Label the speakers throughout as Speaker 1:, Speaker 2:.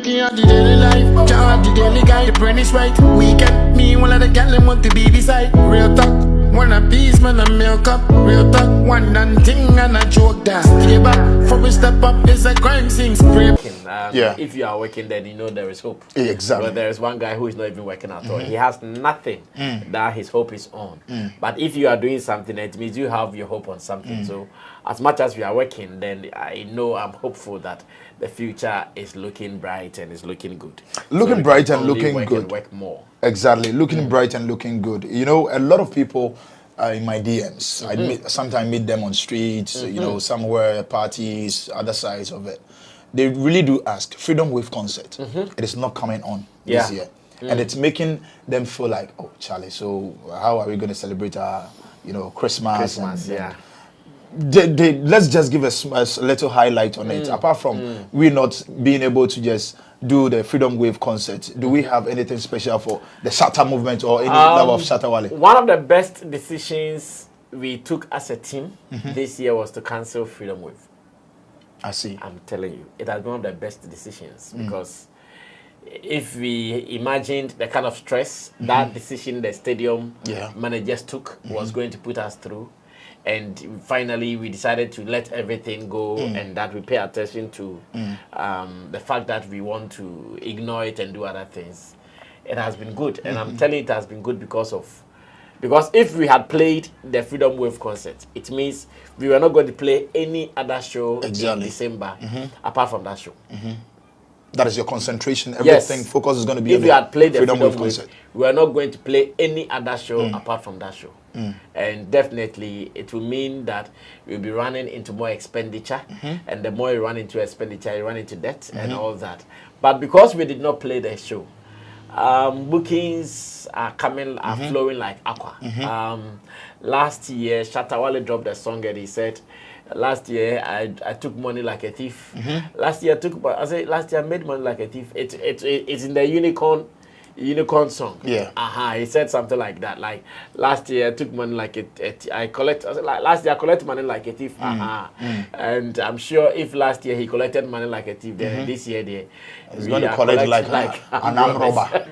Speaker 1: working at the daily life. Can't the daily guy, the brain is right. Weekend, me, one of the gal, them want to be beside. Real talk, one a piece, man, a milk up. Real talk, one done thing and a joke that. Stay back, for we step up, there's a crime scene. Spray.
Speaker 2: If you are working, then you know there is hope.
Speaker 3: Exactly.
Speaker 2: But there is one guy who is not even working at all. He has nothing that his hope is on. But if you are doing something, it means you have your hope on something. So as much as we are working, then I know I'm hopeful that the future is looking bright and is looking good.
Speaker 3: Looking bright and looking good.
Speaker 2: And work more.
Speaker 3: Exactly. Looking bright and looking good. You know, a lot of people in my DMs, I sometimes meet them on streets, you know, somewhere, parties, other sides of it. They really do ask, Freedom Wave concert, it is not coming on this year. And it's making them feel like, oh, Charlie, so how are we going to celebrate our, you know, Christmas let's just give a little highlight on it. Apart from we not being able to just do the Freedom Wave concert, do we have anything special for the Shatta movement or any level of Shatta Wale?
Speaker 2: One of the best decisions we took as a team this year was to cancel Freedom Wave.
Speaker 3: I see.
Speaker 2: I'm telling you, it has been one of the best decisions because if we imagined the kind of stress that decision the stadium managers took was going to put us through, and finally we decided to let everything go and that we pay attention to the fact that we want to ignore it and do other things, it has been good. And I'm telling you, it has been good because if we had played the Freedom Wave concert, it means we were not going to play any other show in December apart from that show.
Speaker 3: That is your concentration. Everything focus is going to be
Speaker 2: if we had played the Freedom Wave
Speaker 3: concert.
Speaker 2: We are not going to play any other show apart from that show. And definitely it will mean that we'll be running into more expenditure, and the more you run into expenditure, you run into debt and all that. But because we did not play the show, bookings are flowing like aqua. Last year, Shatta Wale dropped a song and he said, last year I took money like a thief. Last year I made money like a thief. It's in the unicorn song. He said something like that. Like last year I took money like last year I collected money like a thief. And I'm sure if last year he collected money like a thief, then this year
Speaker 3: he's going to collect like an arm robber.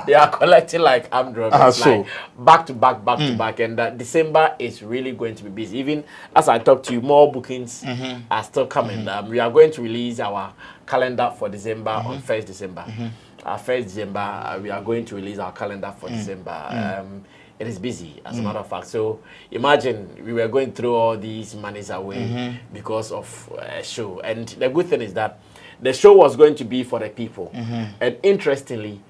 Speaker 2: They are collecting like armed robbers, like back to back, and that December is really going to be busy. Even as I talk to you, more bookings are still coming. We are going to release our calendar for December on 1st December. 1st December, we are going to release our calendar for December. It is busy, as a matter of fact. So imagine we were going through all these monies away because of a show. And the good thing is that the show was going to be for the people. And interestingly,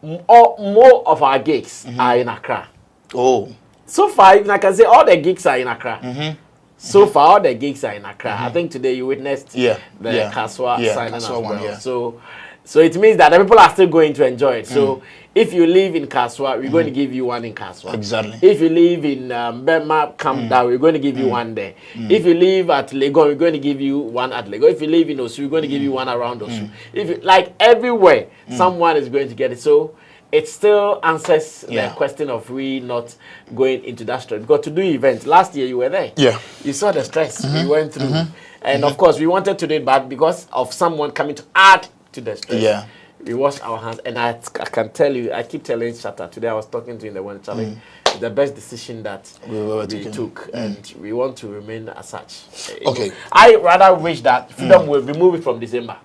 Speaker 2: more of our gigs are in Accra. So far, I can say all the gigs are in Accra. So far, all the gigs are in Accra. I think today you witnessed the Kaswa signing as well. So it means that the people are still going to enjoy it. So if you live in Kaswa, we're going to give you one in Kaswa.
Speaker 3: Exactly.
Speaker 2: If you live in Bema, Kamda, we're going to give you one there. If you live at Legon, we're going to give you one at Legon. If you live in Osu, we're going to give you one around Osu. If you, like everywhere, someone is going to get it. So it still answers the question of we not going into that stress. Because to do events, last year you were there. You saw the stress we went through. And of course, we wanted to do it, but because of someone coming to add to the stress, we washed our hands. And I can tell you, I keep telling Shatta, today I was talking to him in the one challenge, it's the best decision that we took, and we want to remain as such. I rather wish that Freedom will remove it from December.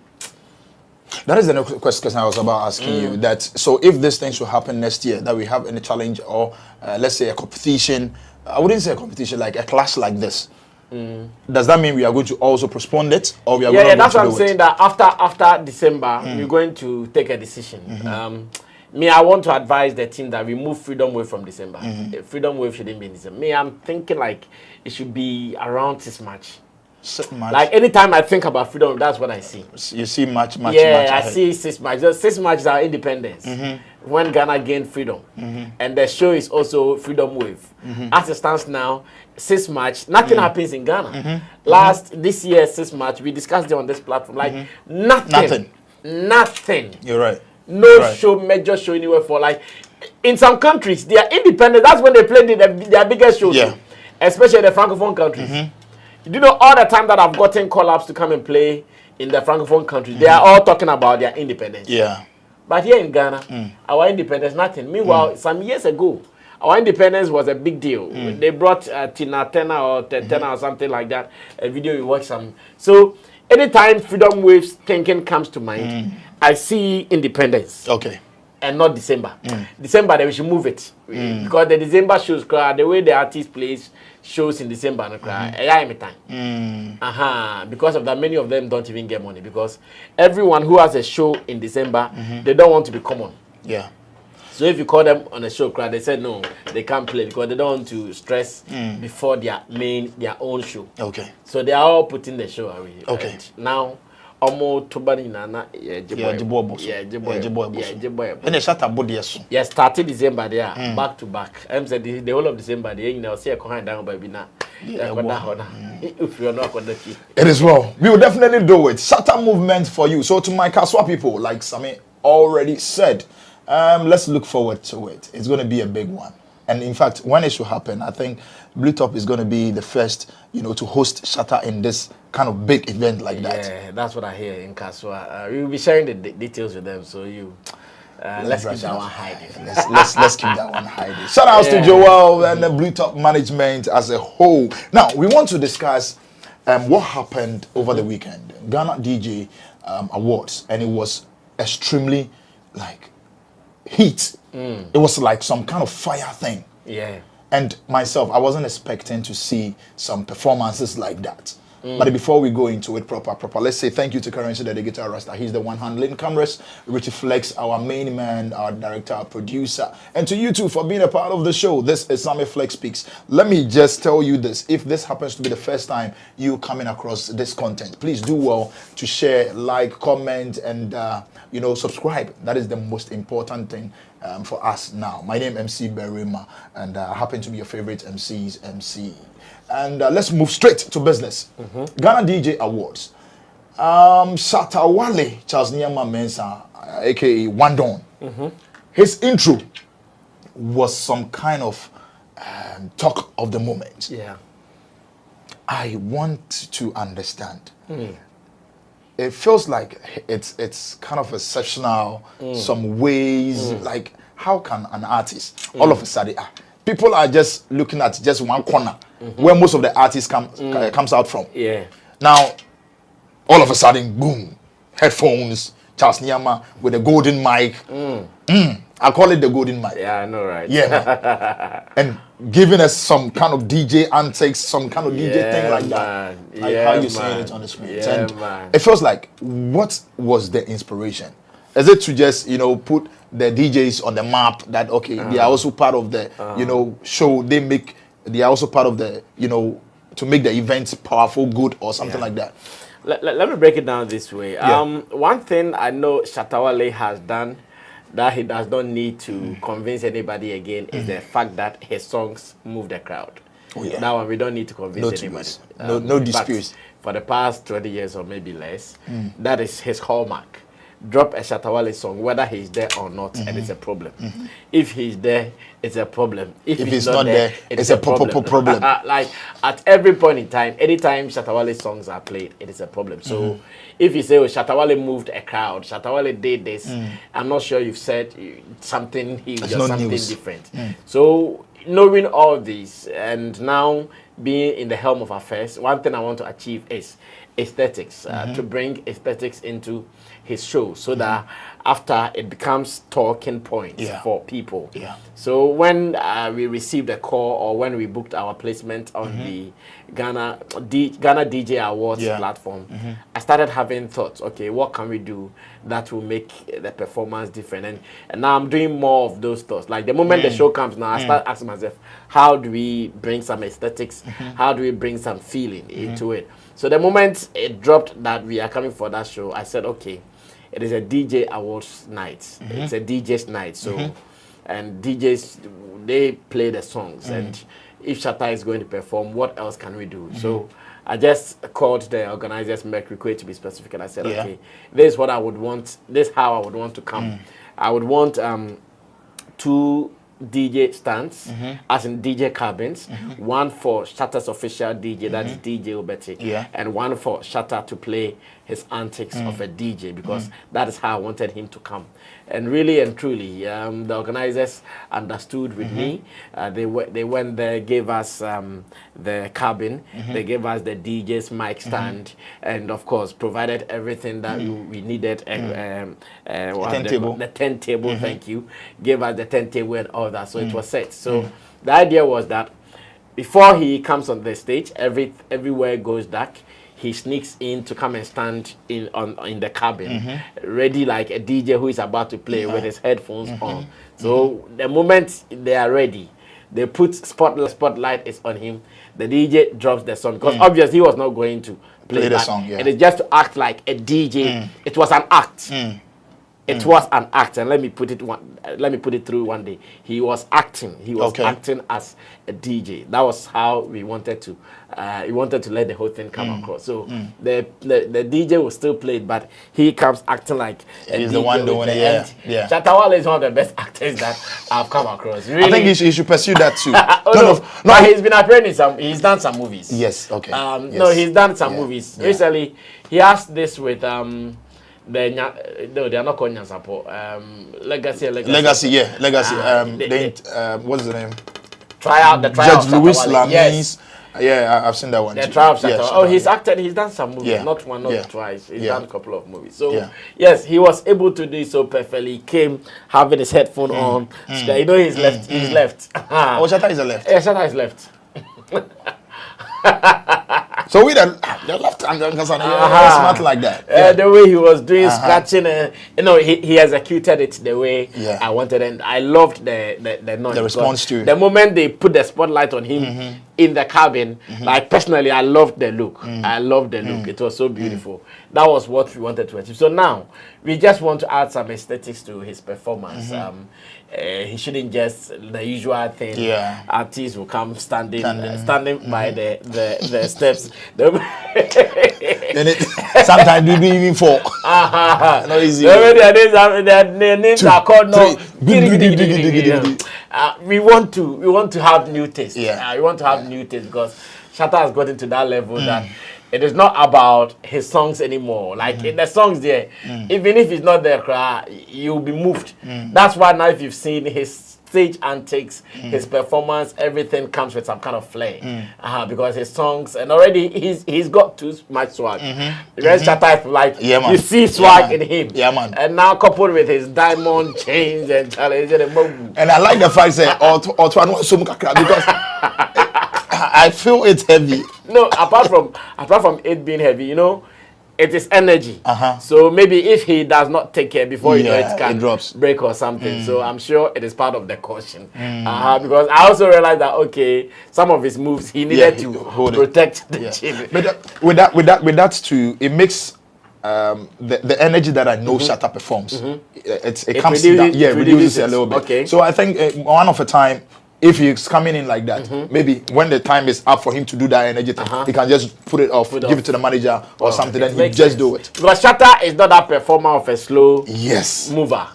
Speaker 3: That is the next question I was about asking you. That so if this thing should happen next year, that we have any challenge or let's say a competition, I wouldn't say a competition, like a clash like this. Does that mean we are going to also postpone it, or we are going to
Speaker 2: that's what I'm saying. That after December, we're going to take a decision. Me, I want to advise the team that we move Freedom Wave from December. Freedom Wave shouldn't be in December. Me, I'm thinking like it should be around this March. Like anytime I think about Freedom, that's what I see.
Speaker 3: You see much
Speaker 2: I see 6 March. 6 March is our independence. When Ghana gained freedom. And the show is also Freedom Wave. As it stands now, 6 March, nothing happens in Ghana. This year, 6 March, we discussed it on this platform. Like nothing.
Speaker 3: You're right.
Speaker 2: No show, major show anywhere for like in some countries, they are independent. That's when they play their biggest shows. Especially the Francophone countries. You know all the time that I've gotten call-ups to come and play in the Francophone countries, they are all talking about their independence.
Speaker 3: Yeah.
Speaker 2: But here in Ghana, our independence, nothing. Meanwhile, some years ago, our independence was a big deal. They brought Tina Turner or Tetena or something like that. A video you watch some. So anytime Freedom Waves thinking comes to mind, I see independence.
Speaker 3: Okay.
Speaker 2: And not December. December, then we should move it. Because the December shows, the way the artist plays shows in December, because of that, many of them don't even get money. Because everyone who has a show in December, they don't want to be common.
Speaker 3: Yeah.
Speaker 2: So if you call them on a show, they said no, they can't play because they don't want to stress before their own show.
Speaker 3: Okay.
Speaker 2: So they are all putting the show away.
Speaker 3: Okay.
Speaker 2: And now, almost Tobani Nana,
Speaker 3: And the Shatta body yes.
Speaker 2: Yeah, started December there, back to back. I'm said the whole of December, the you know, see a coin down by Bina. If you're not on the key.
Speaker 3: It is well. We will definitely do it. Shatta movement for you. So to my Kaswa people, like Sami already said, let's look forward to it. It's going to be a big one. And in fact, when it should happen, I think Blue Top is going to be the first, to host Shatta in this kind of big event like that.
Speaker 2: Yeah, that's what I hear in Kaswa. We will be sharing the details with them, so you let's keep that one hiding.
Speaker 3: Let's keep that one hiding. Shout out to Joel and the Blue Top management as a whole. Now we want to discuss what happened over the weekend, Ghana DJ Awards, and it was extremely heat. It was like some kind of fire thing.
Speaker 2: Yeah.
Speaker 3: And myself, I wasn't expecting to see some performances like that. But before we go into it proper, let's say thank you to Currency, the Guitar Rasta. He's the one handling cameras. Richie Flex, our main man, our director, our producer. And to you too for being a part of the show. This is Sammy Flex Speaks. Let me just tell you this. If this happens to be the first time you coming across this content, please do well to share, like, comment, and subscribe. That is the most important thing for us now. My name is MC Berima, and I happen to be your favorite MC's MC. And let's move straight to business. Ghana DJ Awards. Shatta Wale, Charles Nyama Mensah, aka Wandon. His intro was some kind of talk of the moment.
Speaker 2: Yeah.
Speaker 3: I want to understand. It feels like it's kind of exceptional. Some ways, like how can an artist all of a sudden people are just looking at just one corner where most of the artists comes out from.
Speaker 2: Yeah.
Speaker 3: Now, all of a sudden, boom, headphones, Charles Nyama with a golden mic. I call it the golden mic.
Speaker 2: Yeah, I know, right?
Speaker 3: Yeah. And giving us some kind of DJ antics, some kind of DJ thing like that. Like how you saying it on the screen.
Speaker 2: Yeah,
Speaker 3: and it feels like, what was the inspiration? Is it to just, put the DJs on the map that, okay, they are also part of the, show. They are also part of the, to make the events powerful, good, or something like that.
Speaker 2: Let me break it down this way. One thing I know Shatta Wale has done that he does not need to convince anybody again is the fact that his songs move the crowd.
Speaker 3: Oh, yeah.
Speaker 2: That one we don't need to convince anybody.
Speaker 3: No disputes.
Speaker 2: For the past 20 years or maybe less, that is his hallmark. Drop a Shatta Wale song, whether he's there or not, and it's a problem. If he's there, it's a problem. If he's not there, it's a problem. Like at every point in time, anytime Shatta Wale songs are played, it is a problem. So if you say, oh, Shatta Wale moved a crowd, Shatta Wale did this, I'm not sure you've said something huge or something different. So knowing all this and now being in the helm of affairs, one thing I want to achieve is aesthetics, to bring aesthetics into his show so that after it becomes talking points for people. So when we received a call or when we booked our placement on the Ghana DJ Awards platform, I started having thoughts, okay, what can we do that will make the performance different? And now I'm doing more of those thoughts. Like the moment the show comes now, I start asking myself, how do we bring some aesthetics? How do we bring some feeling into it? So the moment it dropped that we are coming for that show, I said, okay, it is a DJ Awards night. It's a DJ's night. So, and DJs, they play the songs. And if Shatta is going to perform, what else can we do? So I just called the organizers, Mercury, to be specific, and I said, okay, this is what I would want. This is how I would want to come. I would want 2 DJ stands, as in DJ cabins, one for Shatta's official DJ, that is DJ Obeti, and one for Shatta to play his antics of a DJ, because that is how I wanted him to come. And really and truly, the organizers understood with me. They went there, gave us the cabin, they gave us the DJ's mic stand, and of course provided everything that we needed. The turntable, thank you. Gave us the turntable and all that, so it was set. So the idea was that before he comes on the stage, everywhere goes dark. He sneaks in to come and stand in the cabin, ready like a DJ who is about to play with his headphones on. So the moment they are ready, they put spotlight is on him. The DJ drops the song, because obviously he was not going to play the song. Yeah. It is just to act like a DJ. It was an act. It was an act, and let me put it through one day. He was acting. He was acting as a DJ. That was how we wanted to. We wanted to let the whole thing come across. So the DJ will still play it, but he comes acting like
Speaker 3: he's the one doing it. Yeah.
Speaker 2: Shatta Wale is one of the best actors that I've come across. Really,
Speaker 3: I think he should pursue that too.
Speaker 2: No, he's been appearing in some. He's done some movies.
Speaker 3: Yes. Okay.
Speaker 2: No, he's done some movies recently. He has this with no, they are not called Nyansapo. Legacy. What's the name? The trial
Speaker 3: Judge Louis Lamis. Yes. Yeah, I've seen that one.
Speaker 2: The trial of Shatta. He's acted. He's done some movies. Yeah. Not one, not twice. He's done a couple of movies. So yes, he was able to do it so perfectly. He came having his headphone on. You know, he's left. He's left.
Speaker 3: Oh, Shatta is left.
Speaker 2: Yeah, Shatta is left.
Speaker 3: So we the left hand smart like that.
Speaker 2: The way he was doing scratching, you know, he executed it the way I wanted, and I loved the noise.
Speaker 3: The response to
Speaker 2: the moment they put the spotlight on him in the cabin. Like personally, I loved the look. I loved the look. It was so beautiful. That was what we wanted to achieve. So now we just want to add some aesthetics to his performance. He shouldn't just the usual thing. Artists will come standing by the steps.
Speaker 3: Sometimes we do even fall.
Speaker 2: No easy. Their names are called no. We want to have new taste. We want to have new taste, because Shatta has gotten to that level that it is not about his songs anymore. Like in the songs there, even if he's not there, you'll be moved. That's why now if you've seen his stage antics, his performance, everything comes with some kind of flair. Because his songs, and already he's got too much swag. The rest Shatta is like, you see swag in him. And now coupled with his diamond chains and challenge and
Speaker 3: I like the fact that because I feel it's heavy.
Speaker 2: No, apart from it being heavy, you know, it is energy. So maybe if he does not take care before you know it can break or something. So I'm sure it is part of the caution. Because I also realized that some of his moves he needed to protect the chin.
Speaker 3: But with that too, it makes the energy that I know Shatta performs. It comes down. Yeah, reduces a little bit. So I think one of a time, if he's coming in like that, maybe when the time is up for him to do that energy thing, he can just put it off, give it to the manager or something, then he just do it.
Speaker 2: Because Shatta is not that performer of a slow mover.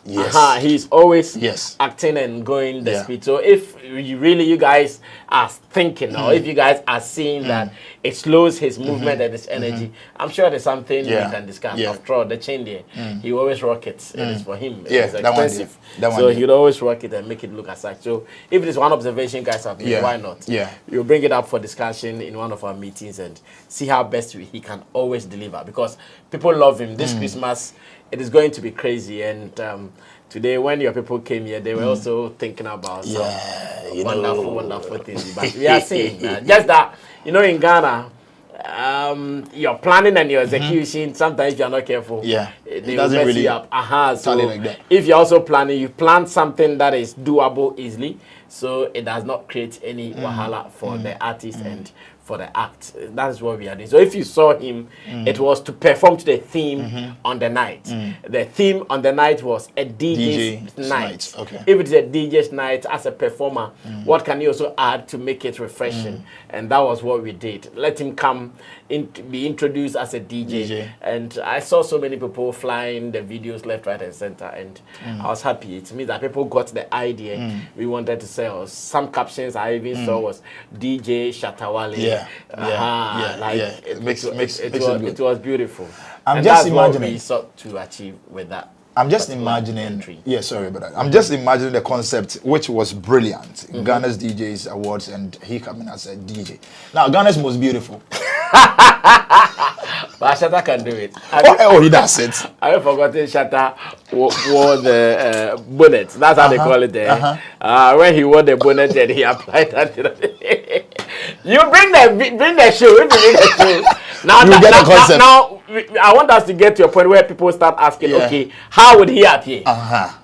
Speaker 2: He's always acting and going the speed. So if you guys are thinking, or if you guys are seeing that it slows his movement and his energy, I'm sure there's something we can discuss. After all, the chain there, he always rock it. It is for him. It's expensive. So he'd always rock it and make it look as such. So if it is one observation guys have made, why not? We'll bring it up for discussion in one of our meetings and see how best he can always deliver, because people love him. This Christmas, it is going to be crazy. And today, when your people came here, they were also thinking about some wonderful things. But we are seeing just that, you know, in Ghana, your planning and your execution, sometimes if you're not careful, they will mess you up. So
Speaker 3: like that.
Speaker 2: If you're also planning, you plan something that is doable easily, so it does not create any wahala for the artist and for the act. That is what we are doing. So if you saw him, it was to perform to the theme on the night. The theme on the night was a DJ's night. If it's a DJ's night, as a performer, what can you also add to make it refreshing? And that was what we did. Let him come in, be introduced as a DJ. And I saw so many people flying the videos left, right, and center. And I was happy. It means that people got the idea we wanted to sell. Some captions I even saw was DJ Shatta Wale.
Speaker 3: It makes it good.
Speaker 2: It was beautiful.
Speaker 3: I'm
Speaker 2: and
Speaker 3: just
Speaker 2: that's what
Speaker 3: imagining.
Speaker 2: we sought to achieve with that.
Speaker 3: I'm just
Speaker 2: particular
Speaker 3: imagining.
Speaker 2: entry.
Speaker 3: Yeah, sorry, but I'm just imagining the concept, which was brilliant. Ghana's DJs Awards, and he coming as a DJ. Now, Ghana's most beautiful.
Speaker 2: But Shatta can do it.
Speaker 3: Oh, he does it.
Speaker 2: I have forgotten Shatta wore the bonnet. That's how they call it there. When he wore the bonnet and he applied that. You bring the show. If you bring the show. Now,
Speaker 3: You get the concept.
Speaker 2: now, I want us to get to a point where people start asking, okay, how would he appear?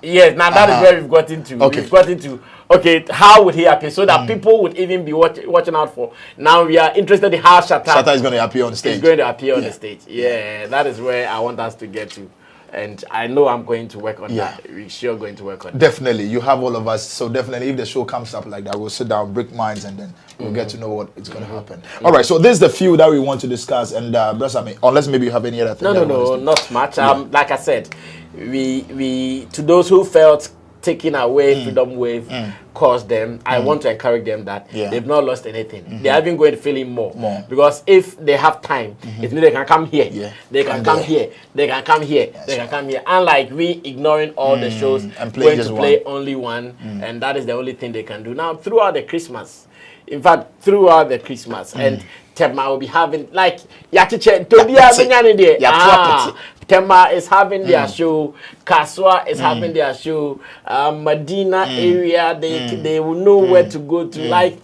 Speaker 2: Yes, now that is where we've got into.
Speaker 3: Okay.
Speaker 2: We've got into, okay, how would he appear? So that people would even be watching out for. Now we are interested in how
Speaker 3: Shatta is going to appear on stage.
Speaker 2: He's going to appear on the stage. Yeah, that is where I want us to get to. And I know I'm going to work on that. We're sure going to work on that.
Speaker 3: Definitely. You have all of us. So definitely, if the show comes up like that, we'll sit down, break minds, and then we'll get to know what is going to happen. All right. So this is the few that we want to discuss. And unless maybe you have any other thing.
Speaker 2: No, not much. Like I said, we to those who felt taking away Freedom Wave caused them. I want to encourage them that they've not lost anything. They are even going to feel it more. Because if they have time, it means they can come here. They can come here. They can come here. They can come here. Unlike we ignoring all the shows
Speaker 3: and
Speaker 2: going to play only one, and that is the only thing they can do. Now throughout the Christmas, in fact, throughout the Christmas, and Tema will be having like Tema is having their show. Kaswa is having their show. Medina area, they will know where to go to. Like,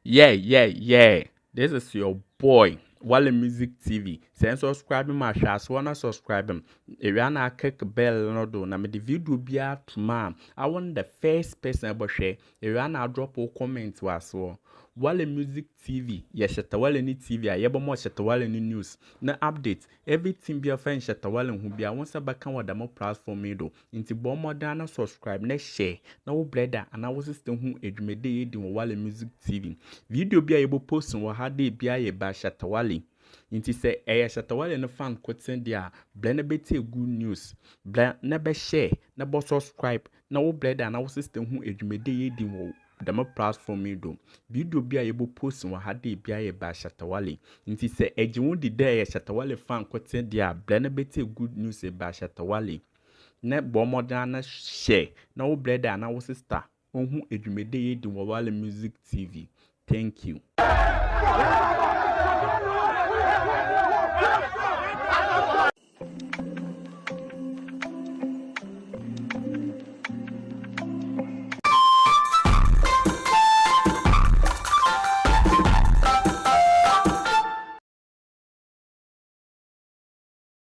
Speaker 4: yeah. This is your boy, Wale Music TV. Send subscribe my channel. So wanna subscribe him. If you wanna click bell no do. Na me the video be out tomorrow. I want the first person about share. If you wanna drop a comment was so. Wale Music TV, yes, Shatta Wale ni TV, I yebo mo Shatta Wale ni news. Na update, everything be a friend Shatta Wale who be a once a back on the more platform do. Into bomb more than subscribe, next share, no brother, and our system who edumede in Wale Music TV. Video be able post on what had they be a by Shatta Wale. Inti say Shatta Wale no fan quoting there, blend a bit good news. Blend never share, never subscribe, no brother, and our system who edumede in the more platform me do. Video be able post on had they be a by Shatta Wale. Inti say won't the day Shatta Wale fan quoting there, blend a bit good news by Shatta Wale. Ne bomb than share, no brother, and our sister, on who edumede in Wale Music TV. Thank you.